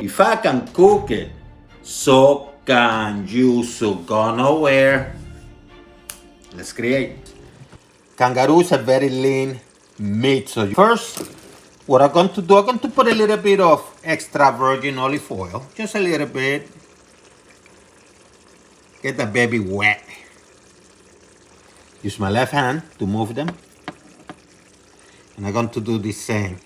If I can cook it, so can you. So go nowhere. Let's create. Kangaroo is a very lean meat. So first, what I'm going to do, I'm going to put a little bit of extra virgin olive oil, just a little bit. Get the baby wet. Use my left hand to move them. And I'm going to do the same.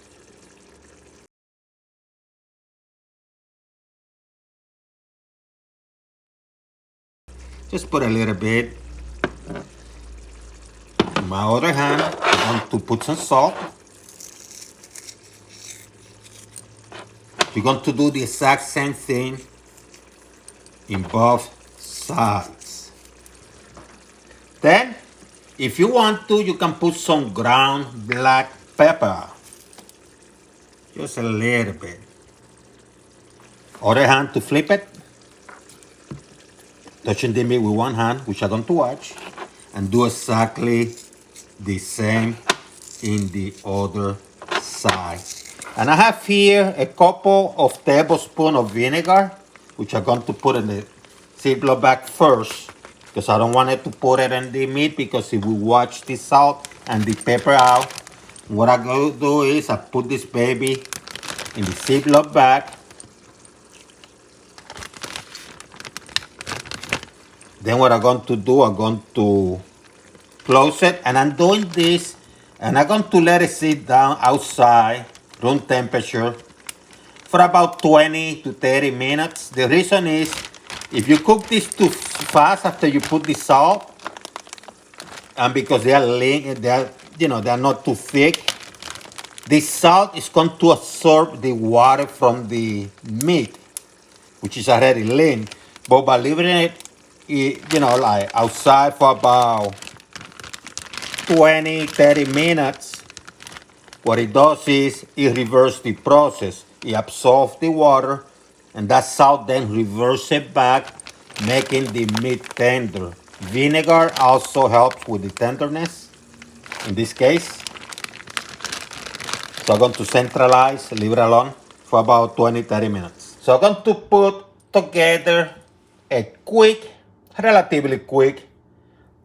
Just put a little bit. In my other hand, I'm going to put some salt. You're going to do the exact same thing in both sides. Then, if you want to, you can put some ground black pepper. Just a little bit. Other hand to flip it. Touching the meat with one hand, which I don't watch. And do exactly the same in the other side. And I have here a couple of tablespoons of vinegar, which I'm going to put in the Ziploc bag first, because I don't want it to put it in the meat, because if we wash the salt and the pepper out, what I'm going to do is I put this baby in the Ziploc bag. Then what I'm going to do, I'm going to close it, and I'm doing this, and I'm going to let it sit down outside, room temperature, for about 20 to 30 minutes. The reason is, if you cook this too fast after you put the salt, and because they are lean, they're not too thick, the salt is going to absorb the water from the meat, which is already lean. But by leaving it, like outside for about 20, 30 minutes, what it does is it reverses the process. It absorbs the water, and that salt then reverses it back, making the meat tender. Vinegar also helps with the tenderness, in this case. So I'm going to centralize, leave it alone for about 20, 30 minutes. So I'm going to put together a quick, relatively quick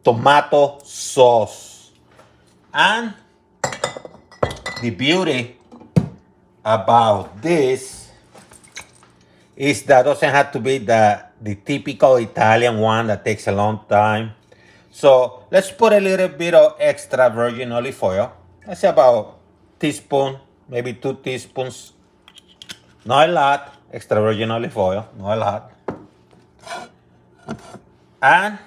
tomato sauce. And the beauty about this is that it doesn't have to be the typical Italian one that takes a long time. So let's put a little bit of extra virgin olive oil. Let's say about a teaspoon, maybe 2 teaspoons. Not a lot, extra virgin olive oil, not a lot. And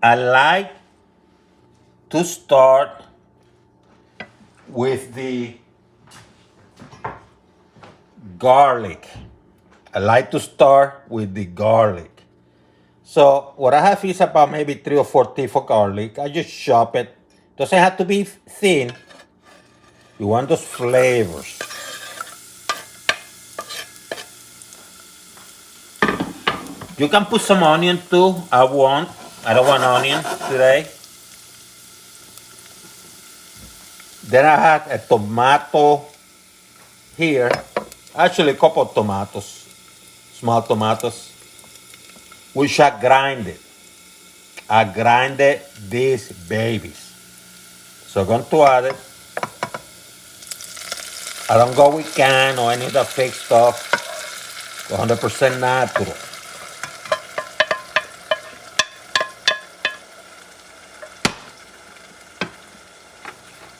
I like to start with the garlic. I like to start with the garlic. So what I have is about maybe 3 or 4 teeth of garlic. I just chop it. Doesn't have to be thin. You want those flavors. You can put some onion too. I don't want onion today. Then I have a tomato here. Actually, a couple of tomatoes, small tomatoes, which I grinded. I grinded these babies. So I'm going to add it. I don't go with canned or any of the fake stuff. 100% natural.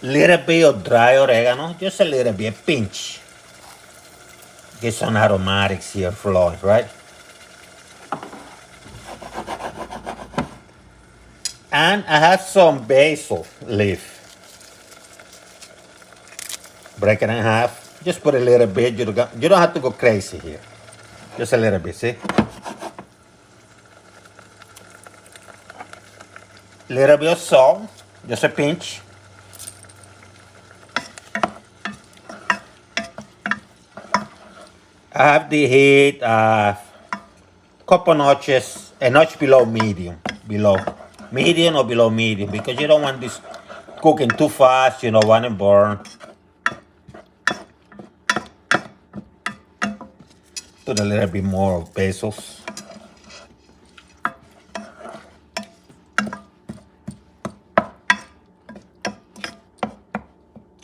Little bit of dry oregano, just a little bit, a pinch. Get some aromatics here flowing, right? And I have some basil leaf. Break it in half. Just put a little bit. You don't have to go crazy here. Just a little bit, see? Little bit of salt, just a pinch. I have the heat couple notches, a notch below medium, medium or below medium, because you don't want this cooking too fast, you don't want it burn. Put a little bit more of pesos.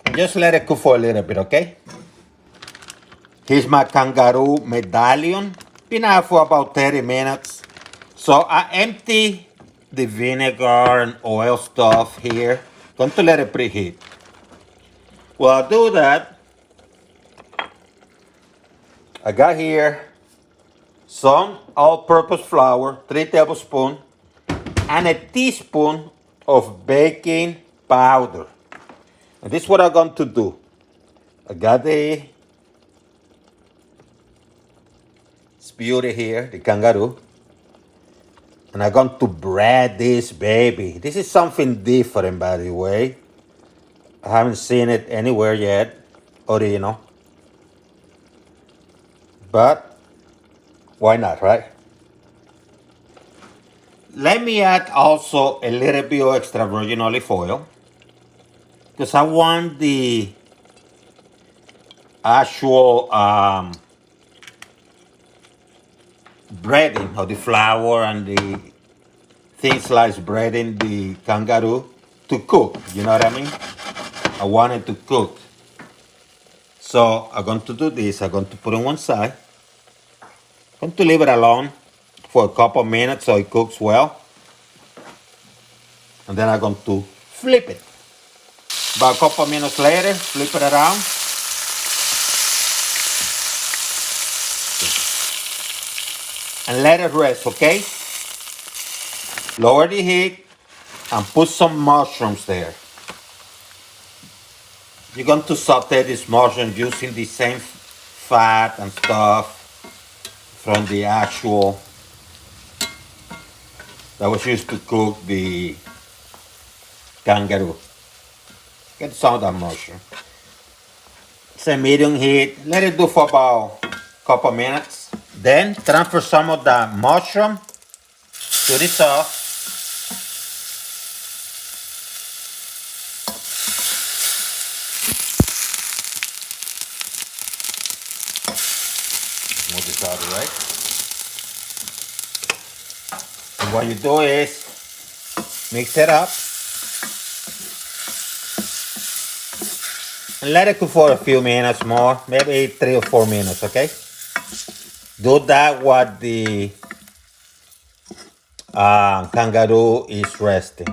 And just let it cook for a little bit, okay? Here's my Kangaroo medallion. Been out for about 30 minutes. So I empty the vinegar and oil stuff here. Going to let it preheat. While I do that, I got here some all-purpose flour, 3 tablespoons, and a teaspoon of baking powder. And this is what I'm going to do. I got the beauty here, the Kangaroo. And I'm going to bread this baby. This is something different, by the way. I haven't seen it anywhere yet, original. But why not, right? Let me add also a little bit of extra virgin olive oil, because I want the actual breading of the flour and the thin sliced bread in the Kangaroo to cook. You know what I mean? I want it to cook. So I'm going to do this. I'm going to put it on one side. I'm going to leave it alone for a couple minutes so it cooks well. And then I'm going to flip it. About a couple minutes later, flip it around. And let it rest, okay? Lower the heat and put some mushrooms there. You're going to saute this mushroom using the same fat and stuff from the actual that was used to cook the Kangaroo. Get some of that mushroom. It's a medium heat. Let it do for about a couple minutes. Then transfer some of the mushroom to the sauce. Move this out of the way. And what you do is mix it up and let it cook for a few minutes more, maybe 3 or 4 minutes, okay? Do that while the Kangaroo is resting.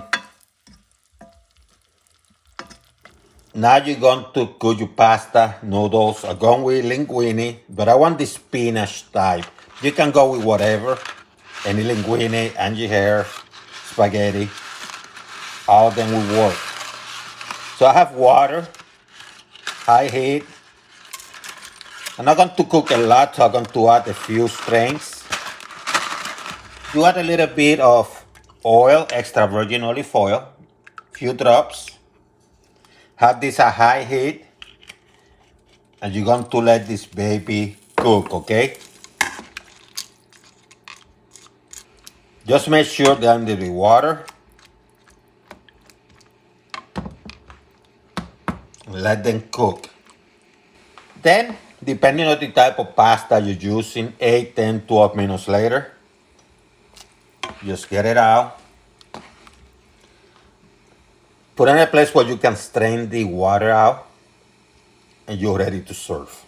Now you're going to cook your pasta, noodles. I'm going with linguine, but I want the spinach type. You can go with whatever. Any linguine, angel spaghetti, all of them will work. So I have water, high heat. I'm not going to cook a lot, so I'm going to add a few strains. You add a little bit of oil, extra virgin olive oil, few drops. Have this at high heat, and you're going to let this baby cook, okay? Just make sure they're under the water. Let them cook. Then, depending on the type of pasta you're using, 8, 10, 12 minutes later, just get it out. Put it in a place where you can strain the water out, and you're ready to serve.